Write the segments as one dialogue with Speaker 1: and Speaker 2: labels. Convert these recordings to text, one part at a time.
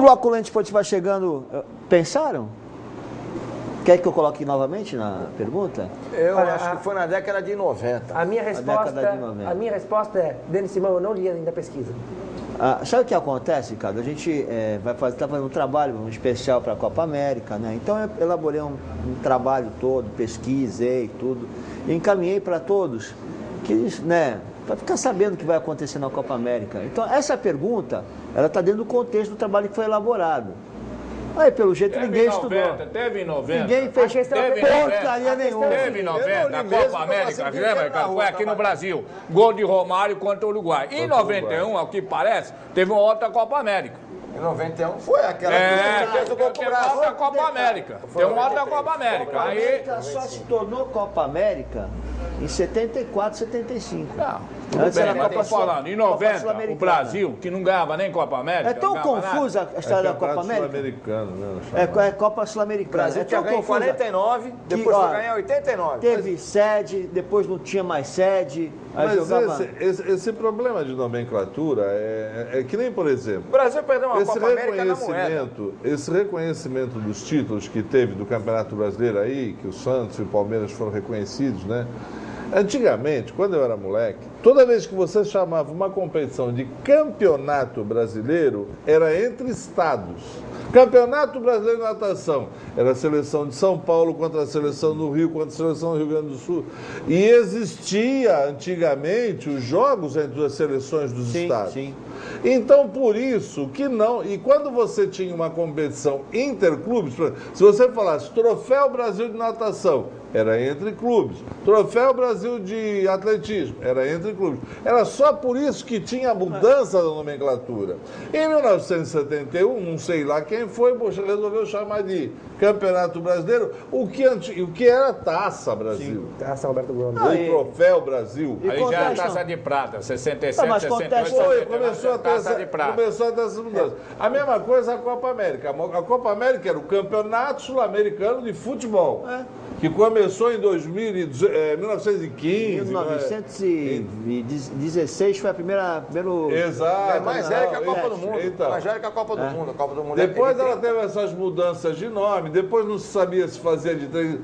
Speaker 1: O bloco Lente Esportivo vai chegando. Pensaram? Quer que eu coloque novamente na pergunta?
Speaker 2: Eu acho que foi na década de 90.
Speaker 3: A minha resposta é, Denis Simão, eu não li ainda a pesquisa.
Speaker 1: Sabe o que acontece, Ricardo? A gente está fazendo um trabalho especial para a Copa América, né? Então eu elaborei um trabalho todo, pesquisei tudo, e encaminhei para todos, para ficar sabendo o que vai acontecer na Copa América. Então essa pergunta, ela está dentro do contexto do trabalho que foi elaborado. Aí, pelo jeito, ninguém estudou.
Speaker 4: Teve em 90.
Speaker 1: Ninguém fez porcaria nenhuma.
Speaker 4: Teve em 90, a Copa América, lembra, Ricardo? Foi aqui no Brasil. Gol de Romário contra o Uruguai. Em 91, ao que parece, teve uma outra Copa América.
Speaker 2: Em 91 foi aquela que fez o gol pro Brasil.
Speaker 4: Tem uma outra Copa América. Tem uma outra Copa América. Aí
Speaker 1: só se tornou Copa América em 74, 75.
Speaker 4: Não. Antes era a Copa falando, em 90, o Brasil, que não ganhava nem Copa América.
Speaker 1: É tão confusa a história da Copa América.
Speaker 5: Sul-Americano, né?
Speaker 1: É Copa Sul-Americana.
Speaker 2: O Brasil tinha ganho em 49, depois foi ganhar em 89.
Speaker 1: Teve sede, depois não tinha mais sede.
Speaker 5: Mas esse problema de nomenclatura é que nem, por exemplo...
Speaker 2: O Brasil perdeu uma Copa América na moeda.
Speaker 5: Esse reconhecimento dos títulos que teve do Campeonato Brasileiro aí, que o Santos e o Palmeiras foram reconhecidos, né? Antigamente, quando eu era moleque, toda vez que você chamava uma competição de campeonato brasileiro, era entre estados. Campeonato Brasileiro de Natação era a seleção de São Paulo contra a seleção do Rio, contra a seleção do Rio Grande do Sul. E existia, antigamente, os jogos entre as seleções dos estados. Sim. Então, por isso que não... E quando você tinha uma competição interclubes, se você falasse Troféu Brasil de Natação, era entre clubes. Troféu Brasil de Atletismo, era entre clubes. Era só por isso que tinha a mudança da nomenclatura. Em 1971, não sei lá quem foi, resolveu chamar de Campeonato Brasileiro, o que era Taça Brasil.
Speaker 3: Sim, Taça Roberto Gomes.
Speaker 5: O Troféu Brasil.
Speaker 4: Aí já era Taça de Prata, 67,
Speaker 1: mas
Speaker 4: 68,
Speaker 1: foi,
Speaker 5: começou a ter essa mudança. A mesma coisa a Copa América. A Copa América era o Campeonato Sul-Americano de Futebol. Que começou em 1915.
Speaker 1: 1916 foi a primeira...
Speaker 5: Exato.
Speaker 2: É mais velha que a Copa do Mundo. Então, mais velha que a Copa do Mundo. A Copa do Mundo
Speaker 5: depois ela teve essas mudanças de nome, depois não se sabia se fazia de 3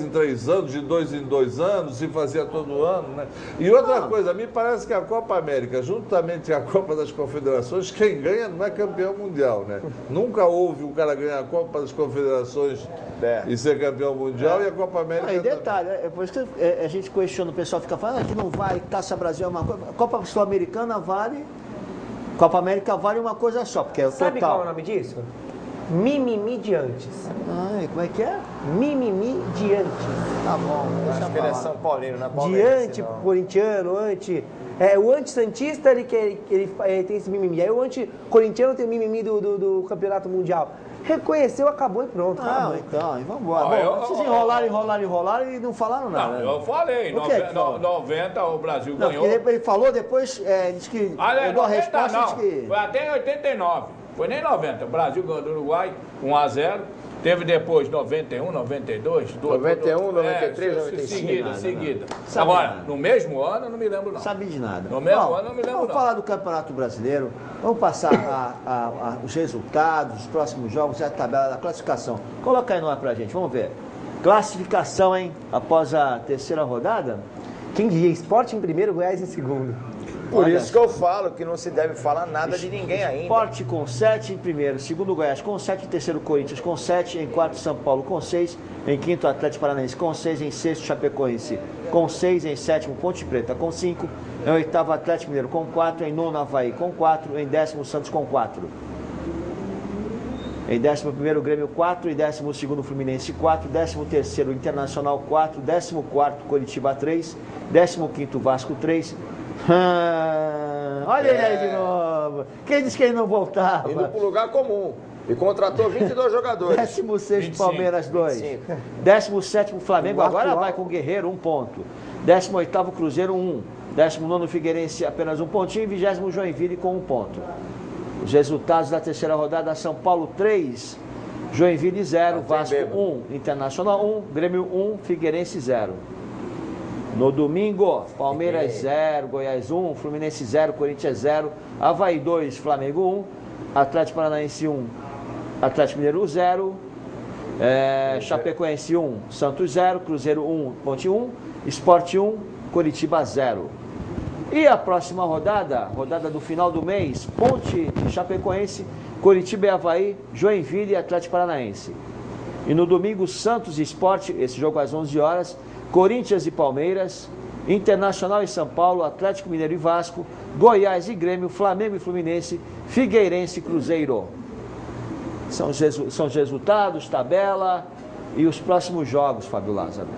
Speaker 5: em 3 anos, de 2 em 2 anos, se fazia todo ano, né? E outra coisa, me parece que a Copa América, juntamente com a Copa das Confederações, quem ganha não é campeão mundial, né? Nunca houve um cara ganhar a Copa das Confederações e ser campeão mundial. E a Copa América...
Speaker 1: E detalhe, é por isso que a gente questiona, o pessoal fica falando que não vale, Taça Brasil é uma coisa. A Copa Sul-Americana vale, Copa América vale uma coisa só, porque é o
Speaker 3: Sabe
Speaker 1: total.
Speaker 3: qual é o nome disso? Mimimi de antes.
Speaker 1: Como é que é?
Speaker 3: Mimimi de antes.
Speaker 1: Tá bom,
Speaker 2: acho que ele é São Paulino, né?
Speaker 3: De anti-corintiano, o anti-santista, ele tem esse mimimi. Aí o anti-corintiano tem o mimimi do Campeonato Mundial. Reconheceu, acabou e pronto.
Speaker 1: Então, e vamos embora. Vocês enrolaram e não falaram nada.
Speaker 4: Não, eu falei. Em 90 o Brasil ganhou.
Speaker 1: Ele falou, depois disse que
Speaker 4: pegou a resposta.
Speaker 1: Disse que...
Speaker 4: Foi até em 89. Foi nem 90. O Brasil ganhou do Uruguai 1-0. Teve depois 91, 92,
Speaker 2: 91, 93, 95.
Speaker 4: Seguida. Agora, no mesmo ano, eu não me lembro, não.
Speaker 1: Sabe de nada.
Speaker 4: No mesmo ano, eu não me lembro,
Speaker 1: Vamos falar do Campeonato Brasileiro. Vamos passar os resultados, os próximos jogos, a tabela da classificação. Coloca aí no ar pra gente, vamos ver. Classificação, hein? Após a terceira rodada.
Speaker 3: Quem diria? Sport em primeiro, Goiás em segundo.
Speaker 2: Por isso que eu falo que não se deve falar nada de ninguém ainda.
Speaker 1: Sport com 7 em primeiro, segundo Goiás com 7, em terceiro Corinthians com 7, em quarto São Paulo com 6, em quinto Atlético Paranaense com 6, em sexto Chapecoense com 6, em sétimo Ponte Preta com 5, em oitavo Atlético Mineiro com 4, em nono Avaí com 4, em décimo Santos com 4. Em 11º Grêmio 4, em 12º Fluminense 4, 13º Internacional 4, 14º Coritiba 3, 15º Vasco 3. Olha ele aí de novo. Quem disse que ele não voltava?
Speaker 2: Indo para o lugar comum. E contratou 22 jogadores.
Speaker 1: 16º Palmeiras 2. 17º Flamengo, agora vai com o Guerreiro, 1 ponto. 18º Cruzeiro 1. 19º Figueirense apenas 1 pontinho. E 20º Joinville com 1 ponto. Os resultados da terceira rodada: São Paulo 3, Joinville 0, Vasco 1, Internacional 1, Grêmio 1, Figueirense 0. No domingo, Palmeiras 0, Goiás 1, Fluminense 0, Corinthians 0, Avaí 2, Flamengo 1, Atlético Paranaense 1, Atlético Mineiro 0, Chapecoense 1, Santos 0, Cruzeiro 1, Ponte 1, Sport 1, Coritiba 0. E a próxima rodada do final do mês, Ponte e Chapecoense, Coritiba e Avaí, Joinville e Atlético Paranaense. E no domingo, Santos e Sport, esse jogo às 11 horas, Corinthians e Palmeiras, Internacional e São Paulo, Atlético Mineiro e Vasco, Goiás e Grêmio, Flamengo e Fluminense, Figueirense e Cruzeiro. São os resultados, tabela e os próximos jogos, Fábio Lázaro.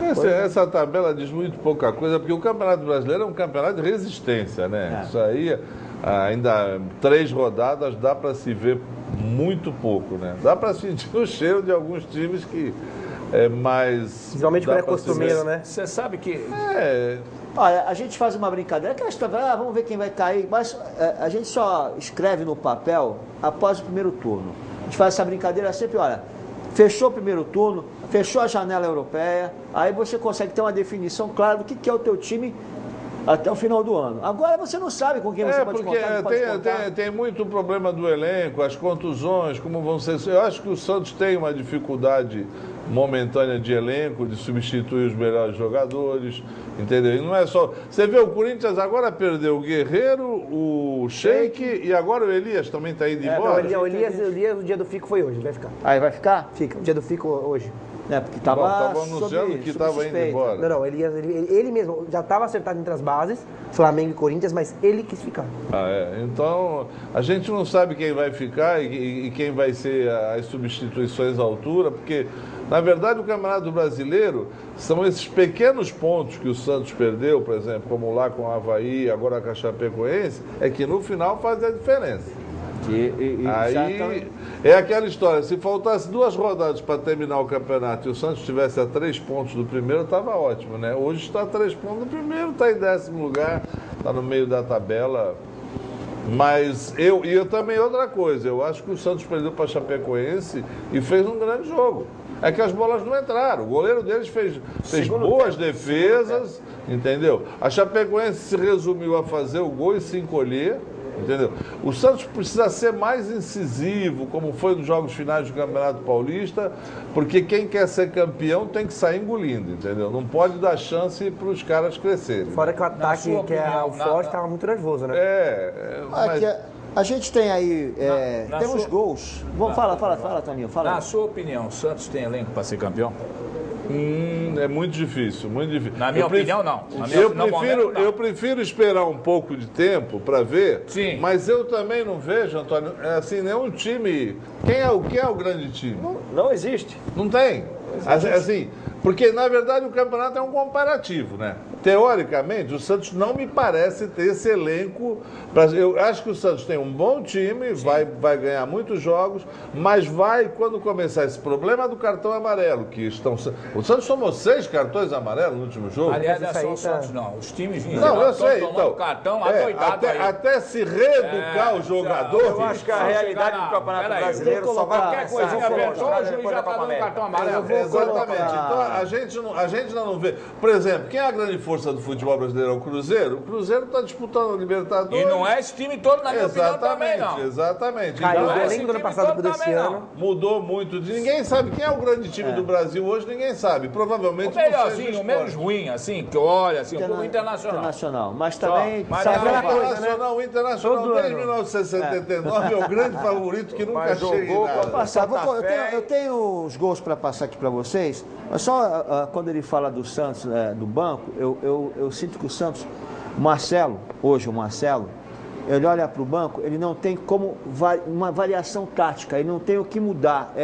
Speaker 5: Essa tabela diz muito pouca coisa, porque o Campeonato Brasileiro é um campeonato de resistência, né? Isso aí, ainda 3 rodadas, dá para se ver muito pouco, né? Dá para sentir o cheiro de alguns times que é mais...
Speaker 3: Principalmente quando é costumeiro, né?
Speaker 4: Você sabe que...
Speaker 1: Olha, a gente faz uma brincadeira, aquela história, vamos ver quem vai cair, mas a gente só escreve no papel após o primeiro turno. A gente faz essa brincadeira sempre, olha, fechou o primeiro turno, fechou a janela europeia, aí você consegue ter uma definição clara do que é o teu time até o final do ano. Agora você não sabe com quem você pode contar.
Speaker 5: Porque tem muito problema do elenco, as contusões, como vão ser. Eu acho que o Santos tem uma dificuldade momentânea de elenco, de substituir os melhores jogadores, entendeu? E não é só... Você vê, o Corinthians agora perdeu o Guerreiro, o Sheik e agora o Elias também está indo embora.
Speaker 3: Não, o Elias, o dia do Fico foi hoje, vai ficar.
Speaker 1: Aí vai ficar?
Speaker 3: Fica, o dia do Fico hoje.
Speaker 1: Porque estava
Speaker 5: anunciando que estava indo embora.
Speaker 3: Não, ele mesmo já estava acertado entre as bases, Flamengo e Corinthians, mas ele quis ficar.
Speaker 5: Então, a gente não sabe quem vai ficar e quem vai ser as substituições à altura, porque, na verdade, o Campeonato Brasileiro são esses pequenos pontos que o Santos perdeu, por exemplo, como lá com o Avaí, agora com a Chapecoense, é que no final faz a diferença. Aí é aquela história, se faltasse 2 rodadas para terminar o campeonato e o Santos estivesse a 3 pontos do primeiro, estava ótimo, né? Hoje está a 3 pontos do primeiro, está em 10º lugar, está no meio da tabela. Mas eu também, outra coisa, eu acho que o Santos perdeu para a Chapecoense e fez um grande jogo. É que as bolas não entraram, o goleiro deles fez boas defesas, entendeu? A Chapecoense se resumiu a fazer o gol e se encolher. Entendeu? O Santos precisa ser mais incisivo, como foi nos jogos finais do Campeonato Paulista, porque quem quer ser campeão tem que sair engolindo, entendeu? Não pode dar chance para os caras crescerem.
Speaker 3: Fora que o ataque, que é o forte, estava muito nervoso, né?
Speaker 1: Mas... A gente tem aí, temos gols. Fala, Toninho. Fala.
Speaker 4: Na sua opinião, o Santos tem elenco para ser campeão?
Speaker 5: É muito difícil, muito difícil.
Speaker 4: Na minha opinião, não.
Speaker 5: Eu prefiro esperar um pouco de tempo para ver.
Speaker 4: Sim.
Speaker 5: Mas eu também não vejo, Antônio, assim, nenhum time. Quem é o grande time?
Speaker 2: Não existe.
Speaker 5: Não tem. Assim, porque, na verdade, o campeonato é um comparativo, né? Teoricamente, o Santos não me parece ter esse elenco. Eu acho que o Santos tem um bom time, vai ganhar muitos jogos, mas quando começar esse problema do cartão amarelo, o Santos tomou 6 cartões amarelos no último jogo.
Speaker 4: Aliás, não é só o Santos, não. Os times
Speaker 5: eu sei,
Speaker 4: tomando cartão adoidado
Speaker 5: até se reeducar o jogador.
Speaker 2: Eu acho que a realidade do Campeonato Brasileiro só vai
Speaker 4: qualquer coisinha ventou, o juiz já está dando cartão amarelo.
Speaker 5: Exatamente. Então, a gente não vê. Por exemplo, quem é a grande força do futebol brasileiro? É o Cruzeiro. O Cruzeiro está disputando a Libertadores.
Speaker 4: E não é esse time todo, na minha opinião, também, não.
Speaker 5: Exatamente.
Speaker 3: Caiu o elenco do ano passado para esse ano.
Speaker 5: Mudou muito. Ninguém sabe quem é o grande time do Brasil hoje, ninguém sabe. Provavelmente
Speaker 4: o melhorzinho, o menos ruim, assim, que olha, assim, o Internacional.
Speaker 1: Mas também...
Speaker 5: O Internacional desde 1979 é o grande favorito que nunca chega em nada.
Speaker 1: Eu tenho os gols para passar aqui para vocês, mas só quando ele fala do Santos, do banco, eu sinto que o Santos, o Marcelo, ele olha para o banco, ele não tem como uma variação tática, ele não tem o que mudar,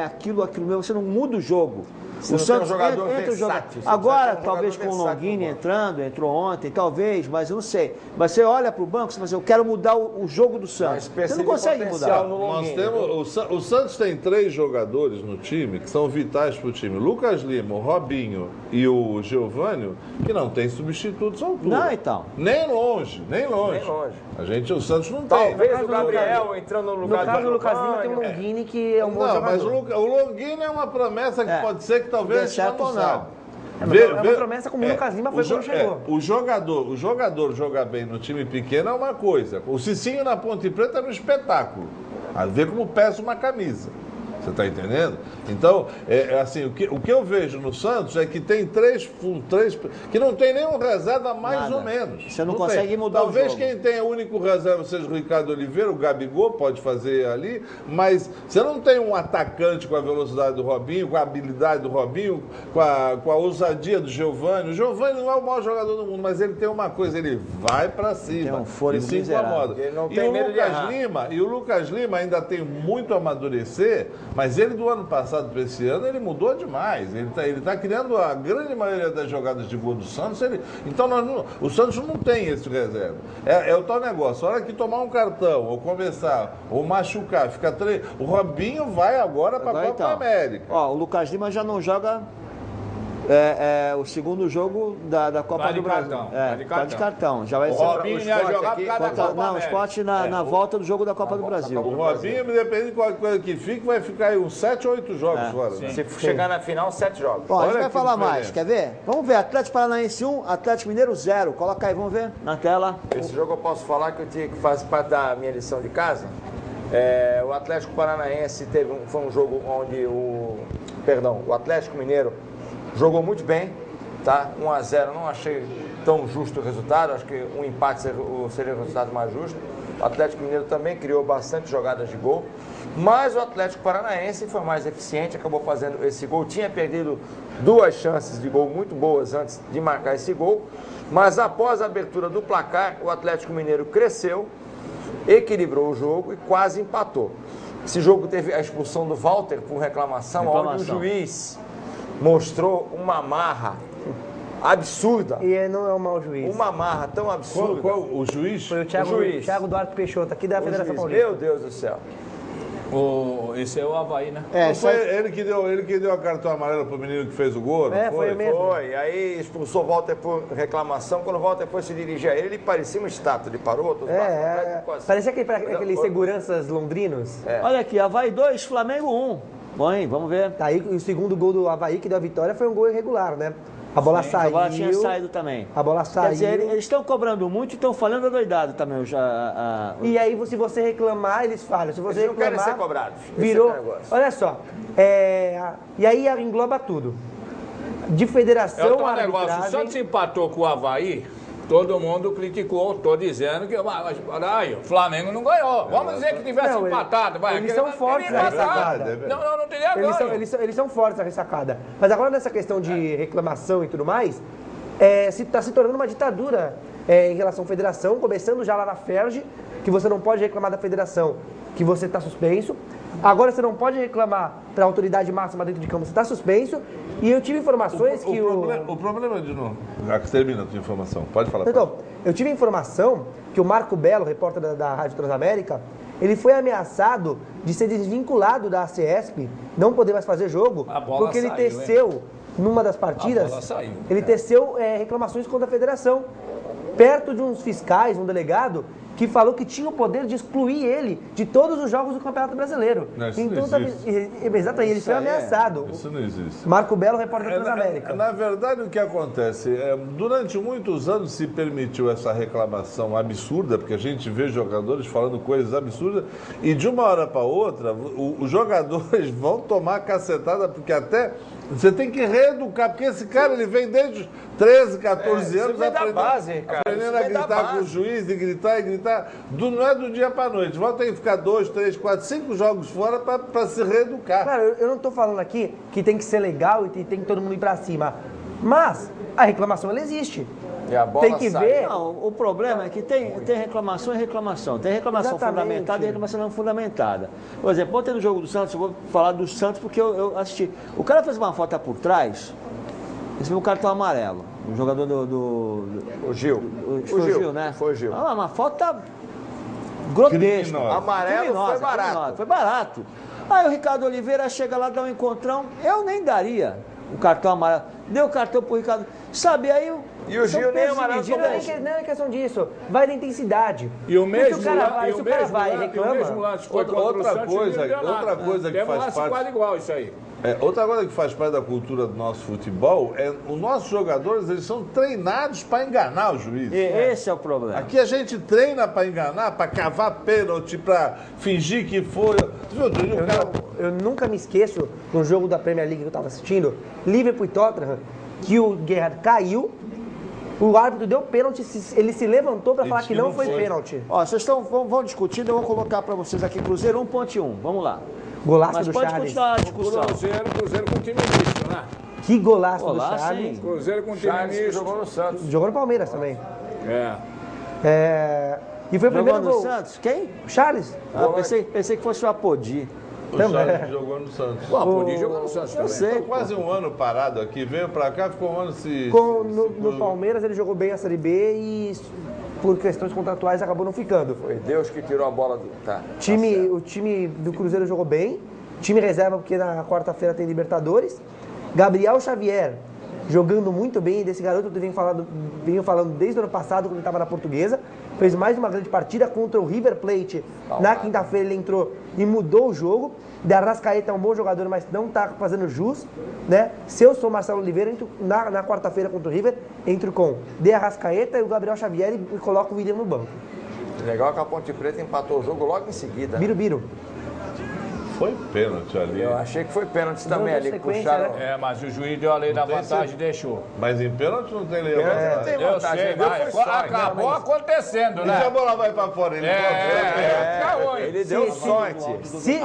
Speaker 1: aquilo mesmo, você não muda o jogo. O Santos entra. Agora, talvez com o Longini entrou ontem, talvez, mas eu não sei. Mas você olha para o banco e você fala assim, eu quero mudar o jogo do Santos. Você não consegue mudar.
Speaker 5: O Santos tem 3 jogadores no time que são vitais para o time. Lucas Lima, o Robinho e o Geovânio, que não tem substitutos à altura.
Speaker 1: Não, então.
Speaker 5: Nem longe. O Santos não tem.
Speaker 2: Talvez o Gabriel entrando no lugar do...
Speaker 3: No caso do Lucas Lima tem o Longini, que é um bom jogador.
Speaker 5: Mas o Longini é uma promessa que pode ser que talvez a gente não sabe.
Speaker 3: É uma promessa como o Lucas Lima foi quando chegou.
Speaker 5: O jogador jogar bem no time pequeno é uma coisa. O Cicinho na Ponte Preta era um espetáculo. A ver como pesa uma camisa. Você está entendendo? Então, assim, o que eu vejo no Santos é que tem três que não tem nenhum reserva mais
Speaker 1: Nada.
Speaker 5: ou menos.
Speaker 1: Você não consegue mudar
Speaker 5: Talvez
Speaker 1: o jogo.
Speaker 5: quem tenha o único reserva seja o Ricardo Oliveira, o Gabigol pode fazer ali, mas você não tem um atacante com a velocidade do Robinho, com a habilidade do Robinho, com a ousadia do Giovani. O Giovani não é o maior jogador do mundo, mas ele tem uma coisa, ele vai para cima.
Speaker 1: Tem um fôlego
Speaker 5: e se incomoda.
Speaker 2: Ele não
Speaker 5: E
Speaker 2: tem
Speaker 5: o
Speaker 2: medo de errar.
Speaker 5: E o Lucas Lima ainda tem muito a amadurecer, mas ele do ano passado para esse ano, ele mudou demais. Ele tá criando a grande maioria das jogadas de gol do Santos. Então, o Santos não tem esse reserva. É o tal negócio. A hora que tomar um cartão, ou começar, ou machucar, fica três. O Robinho vai agora para a Copa América.
Speaker 1: Ó, o Lucas Lima já não joga o segundo jogo da Copa do Brasil. Tá de cartão. Já vai
Speaker 4: O
Speaker 1: ser.
Speaker 4: Robinho ia jogar por causa da Copa
Speaker 1: Não, o
Speaker 4: América.
Speaker 1: Sport na volta do jogo da Copa do Brasil.
Speaker 5: O Robinho, depende de qualquer coisa que fique, vai ficar aí uns 7 ou 8 jogos fora. Né?
Speaker 2: Se chegar na final, 7 jogos.
Speaker 1: Bom, a gente
Speaker 5: Olha
Speaker 1: vai
Speaker 5: que
Speaker 1: falar
Speaker 5: diferença.
Speaker 1: mais, quer ver? Vamos ver, Atlético Paranaense 1, Atlético Mineiro 0. Coloca aí, vamos ver na tela.
Speaker 2: Esse jogo eu posso falar que eu tinha que fazer parte da minha lição de casa. O Atlético Paranaense foi um jogo onde o Atlético Mineiro jogou muito bem, tá? 1-0, não achei tão justo o resultado, acho que um empate seria o resultado mais justo. O Atlético Mineiro também criou bastante jogadas de gol, mas o Atlético Paranaense foi mais eficiente, acabou fazendo esse gol. Tinha perdido 2 chances de gol muito boas antes de marcar esse gol, mas após a abertura do placar, o Atlético Mineiro cresceu, equilibrou o jogo e quase empatou. Esse jogo teve a expulsão do Walter por reclamação. Onde o juiz mostrou uma marra absurda.
Speaker 3: E não é um mau juiz.
Speaker 2: Uma marra tão absurda.
Speaker 5: Qual o juiz?
Speaker 3: Foi o Thiago Duarte Peixoto, aqui da Federação Paulista.
Speaker 2: Meu Deus do céu.
Speaker 4: Esse é o Avaí, né?
Speaker 5: Não foi ele que deu a cartão amarelo pro menino que fez o gol? Não
Speaker 3: foi mesmo.
Speaker 2: Foi. Aí expulsou o Walter por reclamação. Quando o Walter foi se dirigir a ele, ele parecia uma estátua. Ele parou, outros
Speaker 3: parecia aqueles seguranças londrinos.
Speaker 1: Olha aqui, Avaí 2, Flamengo 1. Bom, hein, vamos ver.
Speaker 3: Tá aí, o segundo gol do Avaí que deu a vitória foi um gol irregular, né? A bola saiu.
Speaker 1: A bola tinha saído também.
Speaker 3: A bola saiu.
Speaker 1: Quer dizer, eles estão cobrando muito e estão falando adoidado também.
Speaker 3: E aí, se você reclamar, eles falham. Se você
Speaker 2: Eles não
Speaker 3: reclamar,
Speaker 2: querem ser cobrados.
Speaker 3: Virou.
Speaker 2: Esse é o negócio.
Speaker 3: Olha só. E aí engloba tudo. De federação,
Speaker 4: É outro negócio. O Santos empatou com o Avaí, todo mundo criticou, estou dizendo que aí, o Flamengo não ganhou. Vamos dizer que tivesse empatado.
Speaker 3: Eles são fortes na ressacada.
Speaker 4: Não teria ganho.
Speaker 3: Eles são fortes na ressacada. Mas agora nessa questão de reclamação e tudo mais, está se tornando uma ditadura em relação à federação, começando já lá na Ferge, que você não pode reclamar da federação, que você está suspenso. Agora você não pode reclamar para a autoridade máxima dentro de campo, você está suspenso. E eu tive informações que
Speaker 5: o problema de novo. Termina a tua informação. Pode falar.
Speaker 3: Então, eu tive informação que o Marco Belo, repórter da Rádio Transamérica, ele foi ameaçado de ser desvinculado da ACESP, não poder mais fazer jogo, porque ele teceu, numa das partidas, ele teceu reclamações contra a federação, perto de uns fiscais, um delegado, que falou que tinha o poder de excluir ele de todos os jogos do Campeonato Brasileiro.
Speaker 5: Não, isso
Speaker 3: então,
Speaker 5: não existe.
Speaker 3: Exatamente, ele foi ameaçado.
Speaker 5: Isso não existe.
Speaker 3: Marco Belo, repórter da Transamérica.
Speaker 5: Na verdade, o que acontece? Durante muitos anos se permitiu essa reclamação absurda, porque a gente vê jogadores falando coisas absurdas, e de uma hora para outra, os jogadores vão tomar cacetada, porque até você tem que reeducar, porque esse cara ele vem desde os 13, 14 anos aprendendo a gritar com o juiz, e gritar. Não é do dia para noite. Vão ter que ficar 2, 3, 4, 5 jogos fora para se reeducar.
Speaker 3: Claro, eu não estou falando aqui que tem que ser legal e tem que todo mundo ir para cima. Mas a reclamação, ela existe.
Speaker 2: E a bola
Speaker 3: tem que
Speaker 2: sai.
Speaker 3: ver.
Speaker 1: Não, o problema é que tem reclamação e reclamação. Tem reclamação
Speaker 3: Exatamente.
Speaker 1: fundamentada e reclamação não fundamentada. Por exemplo, ontem no jogo do Santos, eu vou falar do Santos porque eu assisti. O cara fez uma falta por trás, recebeu um cartão amarelo. O jogador
Speaker 2: O Gil.
Speaker 1: Foi o Gil, né?
Speaker 2: Foi o Gil.
Speaker 1: Uma falta grotesca.
Speaker 5: Criminosa.
Speaker 2: Amarelo foi barato.
Speaker 1: Foi barato. Aí o Ricardo Oliveira chega lá, dá um encontrão. Eu nem daria o cartão amarelo. Deu o cartão pro Ricardo. Sabe, aí
Speaker 2: E o Gil nem amarelo
Speaker 3: Não é questão disso. Vai da intensidade.
Speaker 4: E o mesmo
Speaker 3: Se o cara vai e reclama.
Speaker 4: o mesmo lance foi contra
Speaker 5: Outra
Speaker 4: o Santos,
Speaker 5: coisa que faz
Speaker 4: lance
Speaker 5: parte.
Speaker 4: quase igual isso aí.
Speaker 5: Outra coisa que faz parte da cultura do nosso futebol é os nossos jogadores, eles são treinados para enganar o juiz.
Speaker 1: Esse é o problema.
Speaker 5: Aqui a gente treina para enganar, para cavar pênalti, para fingir que foi.
Speaker 3: Eu nunca me esqueço de um jogo da Premier League que eu estava assistindo, Liverpool e Tottenham, que o Gerrard caiu, o árbitro deu pênalti, ele se levantou para falar que não foi pênalti.
Speaker 1: Ó, vocês vão discutindo, eu vou colocar para vocês aqui Cruzeiro 1.1. Vamos lá.
Speaker 3: Golaço
Speaker 1: Mas
Speaker 3: do
Speaker 1: pode
Speaker 3: Charles.
Speaker 1: continuar a discussão.
Speaker 4: Cruzeiro com time misto, né?
Speaker 3: Que golaço do
Speaker 1: Golaço,
Speaker 3: Charles.
Speaker 1: hein?
Speaker 4: Cruzeiro com time
Speaker 2: Charles que
Speaker 4: misto.
Speaker 2: jogou no Santos.
Speaker 3: Jogou no Palmeiras também.
Speaker 4: É.
Speaker 3: E foi o primeiro
Speaker 1: Jogou no
Speaker 3: gol.
Speaker 1: Santos? Quem?
Speaker 3: Charles.
Speaker 1: Pensei que fosse o Apodi.
Speaker 5: O Charles jogou no Santos.
Speaker 4: O Apodi jogou no Santos também.
Speaker 1: sei.
Speaker 5: Ficou quase um ano parado aqui, veio pra cá, ficou um ano
Speaker 3: No Palmeiras ele jogou bem a Série B e por questões contratuais acabou não ficando.
Speaker 2: Foi Deus que tirou a bola do... Tá.
Speaker 3: O time do Cruzeiro jogou bem. Time reserva porque na quarta-feira tem Libertadores. Gabriel Xavier jogando muito bem. Desse garoto eu venho falando desde o ano passado, quando ele estava na Portuguesa. Fez mais uma grande partida contra o River Plate. Na quinta-feira ele entrou e mudou o jogo. De Arrascaeta é um bom jogador, mas não está fazendo jus, né? Se eu sou Marcelo Oliveira, entro na quarta-feira contra o River, entro com De Arrascaeta e o Gabriel Xavier e coloco o William no banco.
Speaker 2: Legal que a Ponte Preta empatou o jogo logo em seguida.
Speaker 3: Biro.
Speaker 5: Foi pênalti ali.
Speaker 2: Eu achei que foi pênalti também ali.
Speaker 3: sequência,
Speaker 2: Puxaram...
Speaker 3: né?
Speaker 4: Mas o juiz deu a lei da vantagem e deixou.
Speaker 5: Mas em pênalti não tem lei.
Speaker 2: Não tem
Speaker 4: Eu
Speaker 2: vantagem.
Speaker 4: sei,
Speaker 2: Deu
Speaker 4: vai.
Speaker 2: foi sorte.
Speaker 4: Acabou acontecendo,
Speaker 5: E se a
Speaker 4: né?
Speaker 5: bola vai pra fora? Ele
Speaker 2: Ele deu sorte.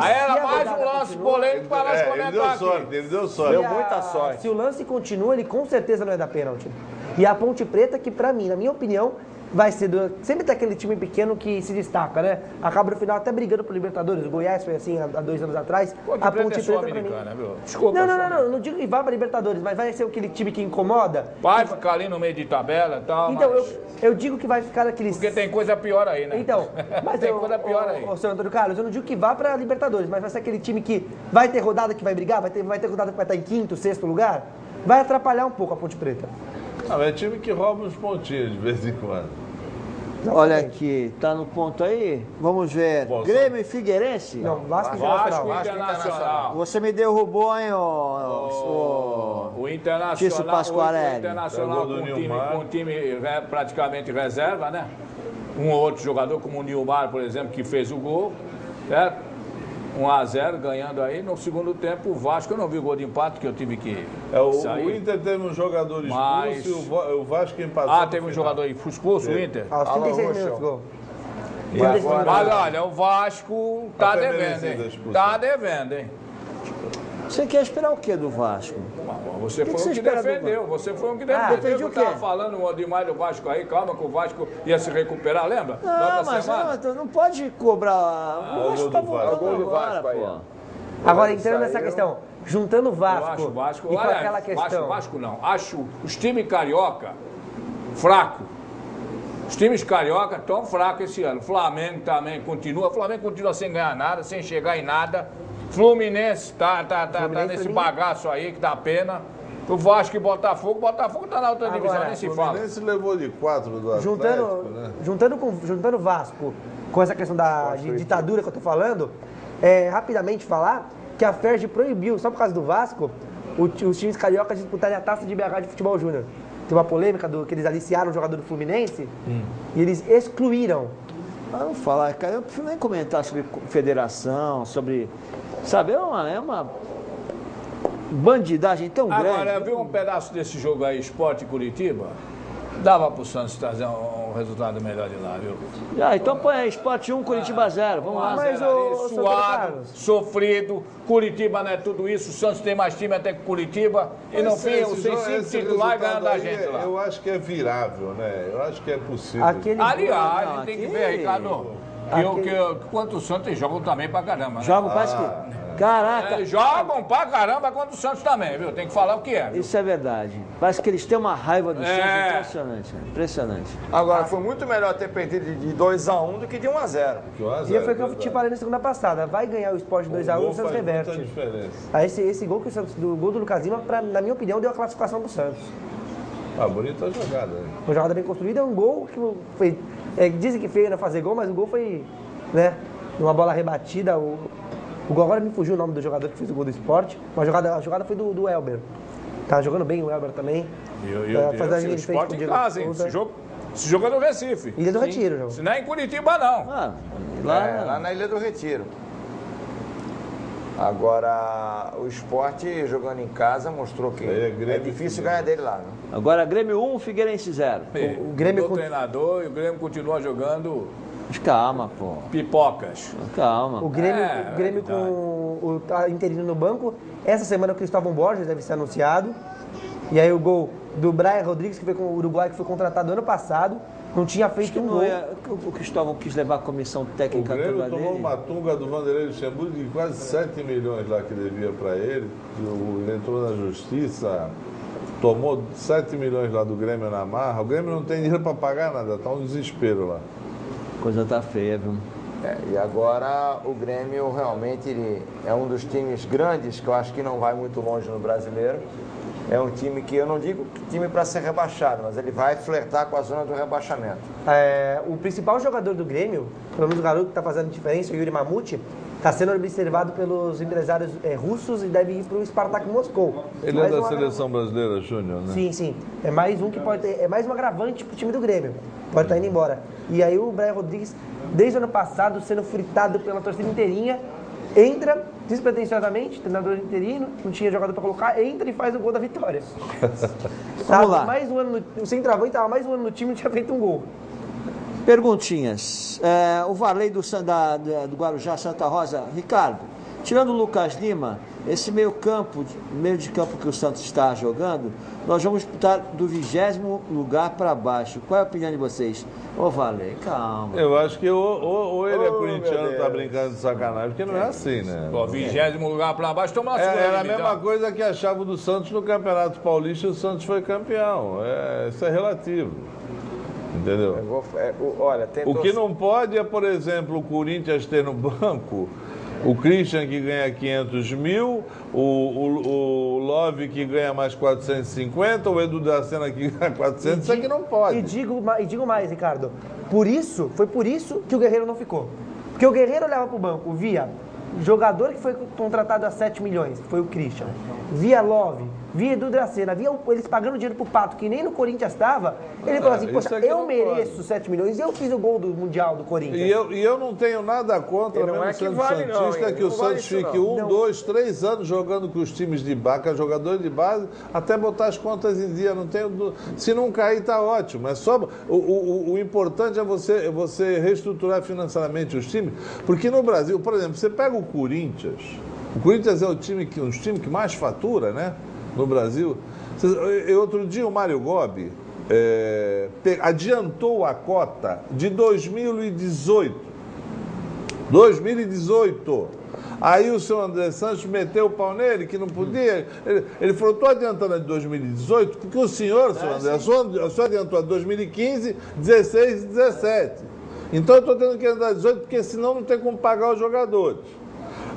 Speaker 4: Aí era mais um lance polêmico para nós
Speaker 5: ele
Speaker 4: comentar
Speaker 5: deu
Speaker 4: aqui.
Speaker 5: sorte, ele deu sorte.
Speaker 2: Deu muita sorte.
Speaker 3: Se o lance continua, ele com certeza não é da pênalti. E a Ponte Preta, que pra mim, na minha opinião, vai ser sempre tem aquele time pequeno que se destaca, né? Acaba no final até brigando pro Libertadores. O Goiás foi assim há 2 anos atrás. A Ponte Preta pra mim.
Speaker 4: Viu? Desculpa.
Speaker 3: Não digo que vá para Libertadores, mas vai ser aquele time que incomoda.
Speaker 4: Vai ficar ali no meio de tabela e tal.
Speaker 3: Então,
Speaker 4: mas...
Speaker 3: eu digo que vai ficar aqueles.
Speaker 4: Porque tem coisa pior aí, né?
Speaker 3: Então, mas
Speaker 4: tem coisa pior aí.
Speaker 3: Ô, senhor Antônio Carlos, eu não digo que vá para Libertadores, mas vai ser aquele time que vai ter rodada que vai brigar, vai ter rodada que vai estar em 5º, 6º lugar. Vai atrapalhar um pouco a Ponte Preta.
Speaker 5: Não, é time que rouba uns pontinhos de vez em quando.
Speaker 1: Olha aqui, tá no ponto aí. Vamos ver.
Speaker 5: Bom,
Speaker 1: Grêmio e Figueirense?
Speaker 3: Não, Vasco
Speaker 4: Vasco
Speaker 3: Internacional.
Speaker 4: Internacional.
Speaker 1: Você me derrubou, hein, ô.
Speaker 4: O Internacional,
Speaker 1: Tício Pasquarelli.
Speaker 4: o Internacional
Speaker 5: Pegou do
Speaker 4: com
Speaker 5: Nilmar.
Speaker 4: um time praticamente reserva, né? Um ou outro jogador, como o Nilmar, por exemplo, que fez o gol, certo? 1-0, ganhando aí. No segundo tempo, o Vasco, eu não vi o gol de empate, que eu tive que sair.
Speaker 5: O Inter teve um jogador expulso
Speaker 4: Mas-
Speaker 5: e o Vasco empatou.
Speaker 4: Teve um jogador expulso, o Inter?
Speaker 3: Aos 36
Speaker 2: Alô,
Speaker 3: minutos, gol.
Speaker 2: E agora?
Speaker 4: Mas olha, o Vasco tá
Speaker 5: Até
Speaker 4: devendo,
Speaker 5: merecida a
Speaker 4: hein?
Speaker 5: expulsão.
Speaker 4: Tá devendo, hein?
Speaker 1: Você quer esperar o quê do Vasco?
Speaker 4: Você
Speaker 1: que
Speaker 4: foi
Speaker 1: você
Speaker 4: o que
Speaker 1: espera do
Speaker 4: defendeu, você foi o que defendeu.
Speaker 1: defendi o
Speaker 4: Eu
Speaker 1: quê?
Speaker 4: tava falando demais do Vasco aí, calma que o Vasco ia se recuperar, lembra? Na
Speaker 1: Não,
Speaker 4: outra
Speaker 1: mas
Speaker 4: semana.
Speaker 1: não pode cobrar. O Vasco tá
Speaker 5: gol do Vasco.
Speaker 1: voltando
Speaker 2: É o gol do
Speaker 1: agora,
Speaker 2: Vasco aí,
Speaker 1: pô.
Speaker 2: ó.
Speaker 3: Agora, entrando nessa
Speaker 2: Saíram.
Speaker 3: questão, juntando o
Speaker 4: Eu
Speaker 3: Vasco,
Speaker 4: acho o Vasco,
Speaker 3: e com
Speaker 4: olha,
Speaker 3: aquela questão...
Speaker 4: Vasco não, acho os times carioca fraco. Os times carioca estão fracos esse ano. Flamengo também continua. Flamengo continua sem ganhar nada, sem chegar em nada. Fluminense tá nesse bagaço aí que dá pena. O Vasco e Botafogo tá na outra divisão, nem se
Speaker 5: O
Speaker 4: fala.
Speaker 5: Fluminense levou de 4 do Atlético, né?
Speaker 3: Juntando o Vasco com essa questão de ditadura que eu tô falando, rapidamente falar que a FERJ proibiu, só por causa do Vasco, os times cariocas disputarem a taça de BH de futebol júnior. Tem uma polêmica que eles aliciaram o jogador do Fluminense e eles excluíram.
Speaker 1: Vamos falar, cara, eu prefiro nem comentar sobre federação, sobre. Sabe, é uma bandidagem tão grande.
Speaker 4: Agora, viu um pedaço desse jogo aí, Sport e Curitiba? Dava pro Santos trazer um resultado melhor de lá, viu?
Speaker 1: Então põe aí, Sport 1, Curitiba 0. Vamos lá.
Speaker 3: Mas
Speaker 4: Era ali,
Speaker 3: ô, seu Antônio
Speaker 4: suado,
Speaker 3: Carlos.
Speaker 4: sofrido. Curitiba não é tudo isso. O Santos tem mais time até que Curitiba. E no fim, o
Speaker 5: Esse
Speaker 4: 5 titular ganhando da gente lá.
Speaker 5: Eu acho que é virável, né? Eu acho que é possível.
Speaker 4: Aliás,
Speaker 1: Não,
Speaker 4: a gente tem que
Speaker 1: aqui-
Speaker 4: ver, Ricardo, quanto o Santos jogam também pra caramba. Né?
Speaker 1: Joga, parece que. Caraca,
Speaker 4: Jogam pra caramba contra o Santos também, viu? Tem que falar o que é. Viu?
Speaker 1: isso é verdade. Parece que eles têm uma raiva do Santos impressionante, né? Impressionante.
Speaker 2: Agora, foi muito melhor ter perdido de 2-1 do que de 1-0.
Speaker 3: E foi o que eu te falei na segunda passada. Vai ganhar o Sport 2-1 e o Santos reverte. Aí esse gol, o gol do Lucas Lima, na minha opinião, deu a classificação pro Santos.
Speaker 5: Bonita jogada, né?
Speaker 3: Uma jogada bem construída, é um gol que foi... dizem que feio era fazer gol, mas o gol foi, né, uma bola rebatida. O gol agora me fugiu o nome do jogador que fez o gol do Sport. A jogada foi do Elber. Tá jogando bem o Elber também.
Speaker 4: O Sport em casa, hein? Esse jogo é no Recife.
Speaker 3: Ilha do Retiro, jogo.
Speaker 4: Se não é em Curitiba, não.
Speaker 2: Lá na Ilha do Retiro. Agora, o Sport jogando em casa mostrou que é difícil ganhar dele lá. Né?
Speaker 1: Agora, Grêmio 1, Figueirense 0.
Speaker 4: O Grêmio com o treinador e o Grêmio continua jogando...
Speaker 1: Calma, pô.
Speaker 4: Pipocas.
Speaker 1: Calma.
Speaker 3: O Grêmio com o interino no banco. Essa semana o Cristóvão Borges deve ser anunciado. E aí o gol do Brian Rodrigues, que foi com o Uruguai, que foi contratado ano passado. Não tinha feito um gol.
Speaker 1: O Cristóvão quis levar a comissão técnica.
Speaker 5: O Grêmio tomou uma tunga do Vanderlei Luxemburgo de quase 7 milhões lá que devia para ele. Ele entrou na justiça, tomou 7 milhões lá do Grêmio na marra. O Grêmio não tem dinheiro para pagar nada, tá um desespero lá.
Speaker 1: Coisa tá feia, viu?
Speaker 2: E agora o Grêmio realmente ele é um dos times grandes que eu acho que não vai muito longe no Brasileiro. É um time que eu não digo time para ser rebaixado, mas ele vai flertar com a zona do rebaixamento.
Speaker 3: O principal jogador do Grêmio, pelo menos o garoto que está fazendo diferença, o Yuri Mamute, está sendo observado pelos empresários russos e deve ir para o Spartak Moscou.
Speaker 5: Ele é da seleção brasileira, Júnior, né?
Speaker 3: Sim, sim. É mais um que pode ter, é mais um agravante para o time do Grêmio. Pode estar indo embora. E aí o Brian Rodrigues, desde o ano passado, sendo fritado pela torcida inteirinha, entra despretensiosamente, treinador interino, não tinha jogador para colocar, entra e faz o gol da vitória.
Speaker 1: Vamos lá.
Speaker 3: Mais um ano o centroavante estava mais um ano no time e tinha feito um gol.
Speaker 1: Perguntinhas. O Varley do Guarujá, Santa Rosa. Ricardo, tirando o Lucas Lima, esse meio de campo que o Santos está jogando, nós vamos disputar do 20º lugar para baixo. Qual é a opinião de vocês? Ô, Varley, calma.
Speaker 5: Eu acho que ou ele é corintiano, tá brincando de sacanagem, porque não é assim, né?
Speaker 4: 20º lugar para baixo, toma
Speaker 5: Era a mesma coisa que achava do Santos no Campeonato Paulista e o Santos foi campeão. Isso é relativo. Entendeu? O que não pode é, por exemplo, o Corinthians ter no banco o Christian que ganha 500 mil, o Love que ganha mais 450, o Edu da Sena que ganha 400, isso aqui não pode.
Speaker 3: E digo mais, Ricardo, foi por isso que o Guerreiro não ficou. Porque o Guerreiro olhava para o banco, via jogador que foi contratado a 7 milhões, que foi o Christian, via Love, via Edu Dracena, via eles pagando dinheiro pro Pato, que nem no Corinthians estava, ele falou assim, poxa, eu mereço 7 milhões e eu fiz o gol do Mundial do Corinthians.
Speaker 5: E eu não tenho nada contra, mesmo sendo santista, que o Santos fique 1, 2, 3 anos jogando com os times de base, jogadores de base, até botar as contas em dia. Não tenho, se não cair, tá ótimo. É só, o importante é você reestruturar financeiramente os times, porque no Brasil, por exemplo, você pega o Corinthians é um time que mais fatura, né? No Brasil. Outro dia o Mário Gobi adiantou a cota de 2018. 2018. Aí o senhor André Santos meteu o pau nele, que não podia. Ele falou, estou adiantando a de 2018, porque o senhor, senhor André, o senhor adiantou a de 2015, 16 e 17. Então eu estou tendo que andar 18, porque senão não tem como pagar os jogadores.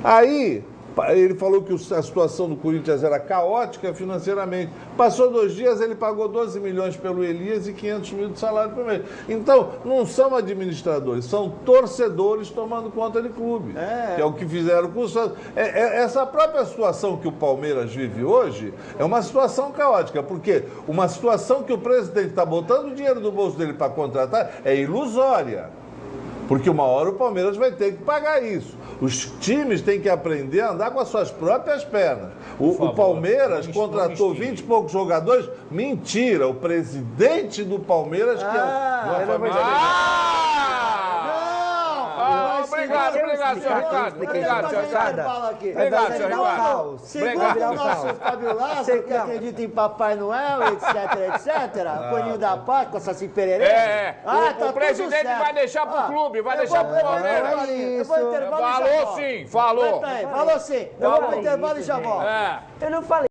Speaker 5: Aí, ele falou que a situação do Corinthians era caótica financeiramente. Passou 2 dias, ele pagou 12 milhões pelo Elias e 500 mil de salário por mês. Então, não são administradores, são torcedores tomando conta de clube. Que é o que fizeram com o Santos. Essa própria situação que o Palmeiras vive hoje é uma situação caótica, porque uma situação que o presidente está botando o dinheiro do bolso dele para contratar é ilusória. Porque uma hora o Palmeiras vai ter que pagar isso. Os times têm que aprender a andar com as suas próprias pernas. O Palmeiras contratou 20 e poucos jogadores. Mentira, o presidente do Palmeiras que
Speaker 4: Obrigado, senhor Ricardo. Obrigado, senhor Ricardo. Obrigado, senhor Ricardo.
Speaker 6: Segundo o nosso Fábio Lázaro, que acredita em Papai Noel, etc. Paninho da Paz, com Saci Pererê.
Speaker 4: O presidente vai deixar pro clube, vai deixar pro Palmeiras.
Speaker 6: Eu vou intervalo e já volto.
Speaker 4: Falou sim, falou.
Speaker 6: Falou sim. Eu vou pro intervalo e já volto.
Speaker 3: Eu não falei.